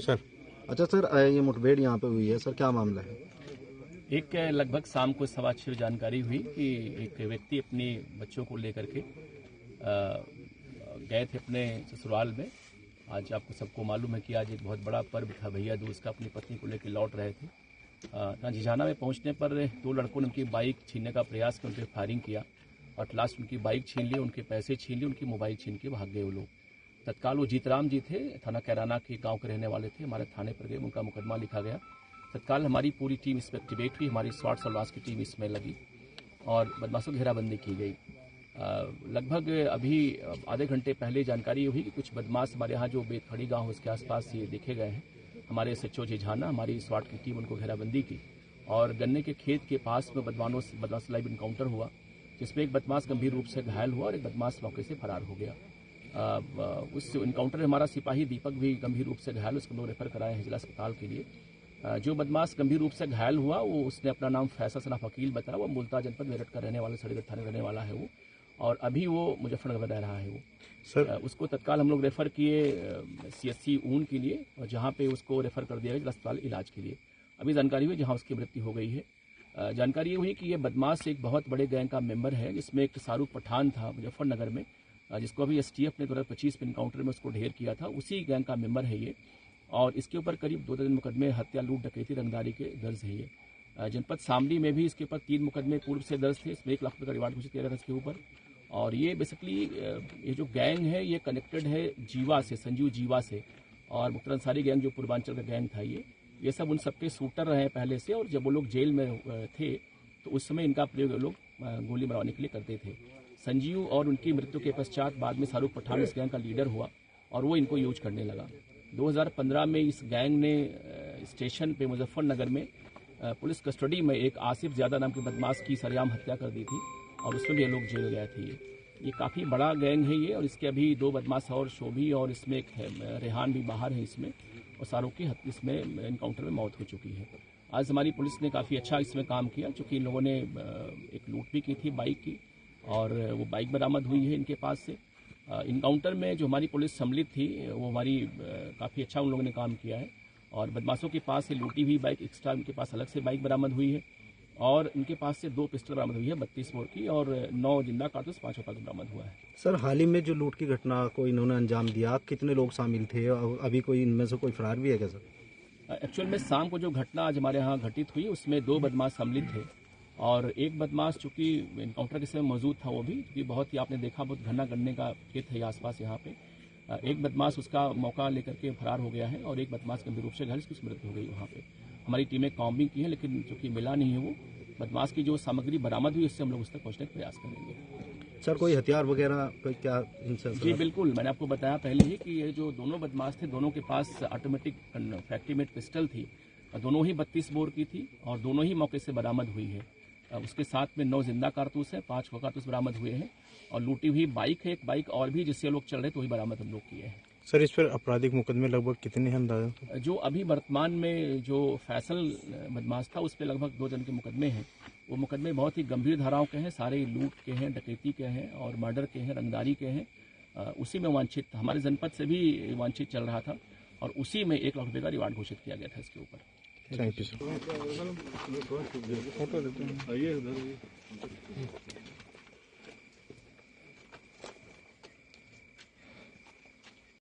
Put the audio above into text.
Sir अच्छा sir, ये मुठभेड़ यहाँ पे हुई है सर, क्या मामला है? एक लगभग शाम को 6:15 जानकारी हुई कि एक व्यक्ति अपने बच्चों को लेकर के गए थे अपने ससुराल में। आज आपको सबको मालूम है कि आज एक बहुत बड़ा पर्व था, भैया दूज का। अपनी पत्नी को लेकर लौट रहे थे। झिझाना में पहुंचने पर दो लड़कों ने उनकी बाइक छीनने का प्रयास किया, उनके फायरिंग किया और लास्ट उनकी बाइक छीन ली, उनके पैसे छीन लिए, उनकी मोबाइल छीन के भाग गए वो लोग। तत्काल वो जीतराम जी थे, थाना कैराना के गांव के रहने वाले थे। हमारे थाने पर गए, उनका मुकदमा लिखा गया। तत्काल हमारी पूरी टीम इसमें एक्टिवेट हुई, हमारी स्वाट सलवास की टीम इसमें लगी और बदमाशों की घेराबंदी की गई। लगभग अभी आधे घंटे पहले जानकारी हुई कि कुछ बदमाश हमारे यहाँ जो बेतखड़ी गांव उसके आसपास ये देखे गए हैं। हमारे SHO झिझाना, हमारी स्वाट की टीम उनको घेराबंदी की और गन्ने के खेत के पास में बदमाश लाइव इनकाउंटर हुआ, जिसमें एक बदमाश गंभीर रूप से घायल हुआ और एक बदमाश मौके से फरार हो गया। उस इनकाउंटर में हमारा सिपाही दीपक भी गंभीर रूप से घायल, उसको लोग रेफर कराए हैं जिला अस्पताल के लिए। जो बदमाश गंभीर रूप से घायल हुआ वो उसने अपना नाम फैसल सनाफ वकील बताया। वो मुल्तान जनपद मेरठ का रहने वाला, सड़ीगढ़ थाने रहने वाला है वो, और अभी वो मुजफ्फरनगर में रह रहा है वो सर। उसको तत्काल हम लोग रेफर किए CSC ऊन के लिए, और जहाँ पे उसको रेफर कर दिया गया जिला अस्पताल इलाज के लिए। अभी जानकारी हुई जहाँ उसकी मृत्यु हो गई है। जानकारी ये हुई कि ये बदमाश एक बहुत बड़े गैंग का मेंबर है, जिसमें एक शाहरुख पठान था मुजफ्फरनगर में, जिसको अभी STF ने 2025 में इनकाउंटर में उसको ढेर किया था। उसी गैंग का मेंबर है ये, और इसके ऊपर करीब 2 दर्जन मुकदमे हत्या, लूट, डकैती, रंगदारी के दर्ज है ये। जनपद शामली में भी इसके ऊपर 3 मुकदमे पूर्व से दर्ज थे। इसमें 1 लाख रुपये का रिवार्ड घोषित किया गया था इसके ऊपर। और ये बेसिकली ये जो गैंग है ये कनेक्टेड है जीवा से, संजीव जीवा से, और मुख्तार अंसारी गैंग जो पूर्वांचल का गैंग था ये सब उन सबके शूटर रहे हैं पहले से। और जब वो लोग जेल में थे तो उस समय इनका प्रयोग लोग गोली मरवाने के लिए करते थे। संजीव और उनकी मृत्यु के पश्चात बाद में शाहरुख पठान इस गैंग का लीडर हुआ और वो इनको यूज करने लगा। 2015 में इस गैंग ने स्टेशन पे मुजफ्फरनगर में पुलिस कस्टडी में एक आसिफ ज्यादा नाम के बदमाश की सरेआम हत्या कर दी थी और उसमें भी ये लोग जेल गए थे। ये काफ़ी बड़ा गैंग है ये, और इसके अभी 2 बदमाश और शोभी और इसमें एक रेहान भी बाहर है इसमें, और शाहरुख की इसमें इनकाउंटर में मौत हो चुकी है। आज हमारी पुलिस ने काफ़ी अच्छा इसमें काम किया, चूँकि इन लोगों ने एक लूट भी की थी बाइक की, और वो बाइक बरामद हुई है इनके पास से। इनकाउंटर में जो हमारी पुलिस सम्मिलित थी वो हमारी काफ़ी अच्छा उन लोगों ने काम किया है, और बदमाशों के पास से लूटी हुई बाइक एक्स्ट्रा उनके पास अलग से बाइक बरामद हुई है, और इनके पास से 2 पिस्टल बरामद हुई है 32 बोर की, और 9 जिंदा कारतूस 5 कारतूस बरामद हुआ है। सर हाल ही में जो लूट की घटना को इन्होंने अंजाम दिया, कितने लोग शामिल थे और अभी कोई इनमें से कोई फरार भी है क्या सर? एक्चुअल में शाम को जो घटना आज हमारे यहाँ घटित हुई उसमें 2 बदमाश सम्मिलित थे, और एक बदमाश चूंकि इनकाउंटर के समय मौजूद था वो भी, क्योंकि बहुत ही आपने देखा बहुत घना गन्ने का खेत है आसपास यहाँ पे। एक बदमाश उसका मौका लेकर के फरार हो गया है, और एक बदमाश गंभीर रूप से घायल, उसकी मृत्यु हो गई वहाँ पे। हमारी टीमें कॉम्बिंग की है, लेकिन चूंकि मिला नहीं है वो बदमाश की जो सामग्री बरामद हुई उससे हम लोग उस तक पहुँचने का प्रयास करेंगे। सर कोई हथियार वगैरह क्या इनसे? जी बिल्कुल, मैंने आपको बताया पहले ही कि ये जो दोनों बदमाश थे दोनों के पास ऑटोमेटिक फैक्ट्री मेड पिस्टल थी, दोनों ही 32 बोर की थी, और दोनों ही मौके से बरामद हुई है। उसके साथ में 9 जिंदा कारतूस है, 5 कारतूस बरामद हुए हैं, और लूटी हुई बाइक है, एक बाइक और भी जिससे लोग चल रहे थे वही बरामद हम लोग किए हैं। सर इस पर आपराधिक मुकदमे लगभग कितने हैं अंदाजा? जो अभी वर्तमान में जो फैसल बदमाश था उस पर लगभग 2 जन के मुकदमे हैं। वो मुकदमे बहुत ही गंभीर धाराओं के हैं, सारे लूट के हैं, डकैती के हैं, और मर्डर के हैं, रंगदारी के हैं। उसी में वांछित हमारे जनपद से भी वांछित चल रहा था, और उसी में 1 लाख रुपये का रिवार्ड घोषित किया गया था इसके ऊपर। Thank you sir.